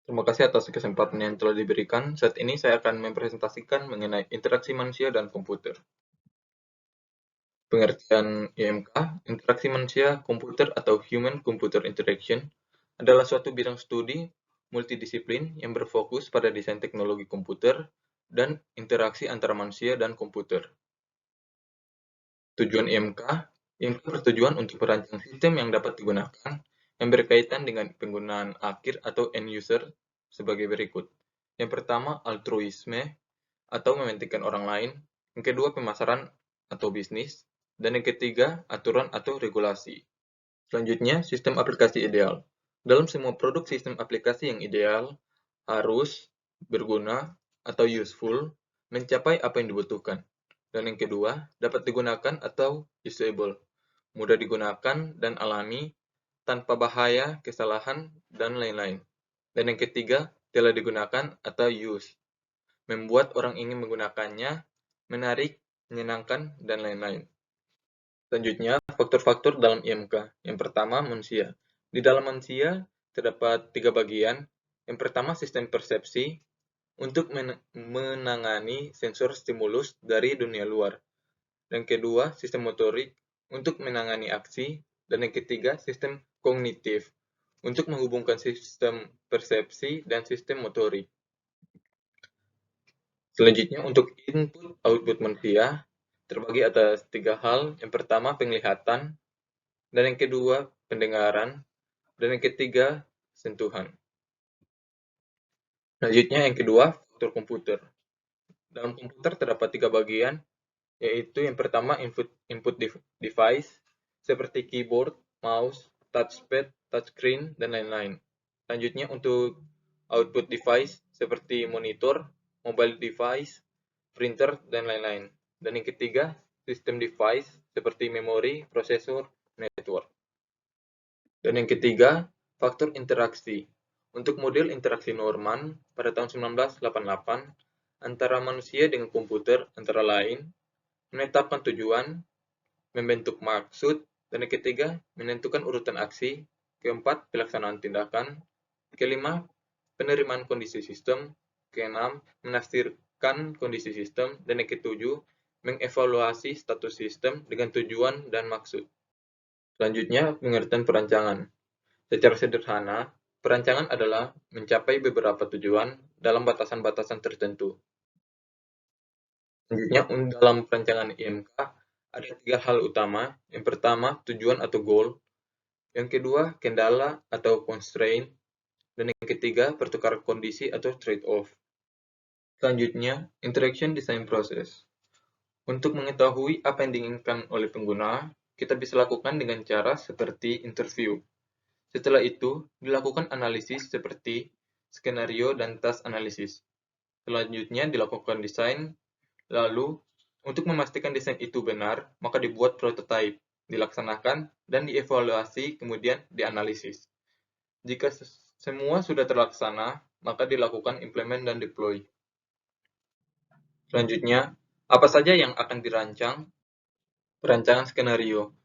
Terima kasih atas kesempatan yang telah diberikan. Saat ini saya akan mempresentasikan mengenai interaksi manusia dan komputer. Pengertian IMK, interaksi manusia komputer atau Human-Computer Interaction, adalah suatu bidang studi multidisiplin yang berfokus pada desain teknologi komputer dan interaksi antara manusia dan komputer. Tujuan IMK bertujuan untuk merancang sistem yang dapat digunakan yang berkaitan dengan penggunaan akhir atau end user sebagai berikut. Yang pertama, altruisme atau mementingkan orang lain. Yang kedua, pemasaran atau bisnis. Dan yang ketiga, aturan atau regulasi. Selanjutnya, sistem aplikasi ideal. Dalam semua produk sistem aplikasi yang ideal harus berguna atau useful, mencapai apa yang dibutuhkan. Dan yang kedua, dapat digunakan atau usable, mudah digunakan dan alami, tanpa bahaya, kesalahan, dan lain-lain. Dan yang ketiga, telah digunakan atau use, membuat orang ingin menggunakannya, menarik, menyenangkan, dan lain-lain. Selanjutnya, faktor-faktor dalam IMK. Yang pertama, manusia. Di dalam manusia terdapat 3 bagian. Yang pertama, sistem persepsi untuk menangani sensor stimulus dari dunia luar. Yang kedua, sistem motorik untuk menangani aksi. Dan yang ketiga, sistem kognitif untuk menghubungkan sistem persepsi dan sistem motorik. Selanjutnya, untuk input-output manusia terbagi atas 3 hal. Yang pertama, penglihatan, dan yang kedua, pendengaran, dan yang ketiga, sentuhan. Selanjutnya, yang kedua, faktor komputer. Dalam komputer terdapat 3 bagian, yaitu yang pertama, input device, seperti keyboard, mouse, touchpad, touchscreen, dan lain-lain. Selanjutnya, untuk output device, seperti monitor, mobile device, printer, dan lain-lain. Dan yang ketiga, sistem device, seperti memori, prosesor, network. Dan yang ketiga, faktor interaksi. Untuk model interaksi Norman pada tahun 1988 antara manusia dengan komputer antara lain, menetapkan tujuan, membentuk maksud, dan yang ketiga, menentukan urutan aksi, keempat, pelaksanaan tindakan, kelima, penerimaan kondisi sistem, keenam, menafsirkan kondisi sistem, dan yang ketujuh, mengevaluasi status sistem dengan tujuan dan maksud. Selanjutnya, pengertian perancangan. Secara sederhana, perancangan adalah mencapai beberapa tujuan dalam batasan-batasan tertentu. Selanjutnya, dalam perancangan IMK, ada 3 hal utama. Yang pertama, tujuan atau goal. Yang kedua, kendala atau constraint. Dan yang ketiga, pertukaran kondisi atau trade-off. Selanjutnya, interaction design process. Untuk mengetahui apa yang diinginkan oleh pengguna, kita bisa lakukan dengan cara seperti interview. Setelah itu, dilakukan analisis seperti skenario dan task analisis. Selanjutnya, dilakukan desain. Lalu, untuk memastikan desain itu benar, maka dibuat prototipe, dilaksanakan, dan dievaluasi, kemudian dianalisis. Jika semua sudah terlaksana, maka dilakukan implement dan deploy. Selanjutnya, apa saja yang akan dirancang? Perancangan skenario,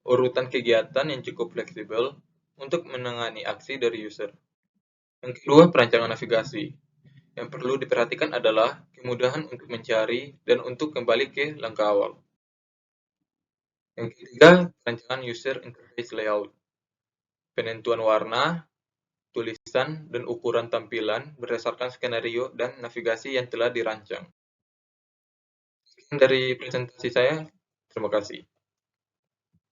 urutan kegiatan yang cukup fleksibel untuk menangani aksi dari user. Yang kedua, perancangan navigasi. Yang perlu diperhatikan adalah kemudahan untuk mencari dan untuk kembali ke langkah awal. Yang ketiga, perancangan user interface layout. Penentuan warna, tulisan, dan ukuran tampilan berdasarkan skenario dan navigasi yang telah dirancang. Sekian dari presentasi saya. Terima kasih.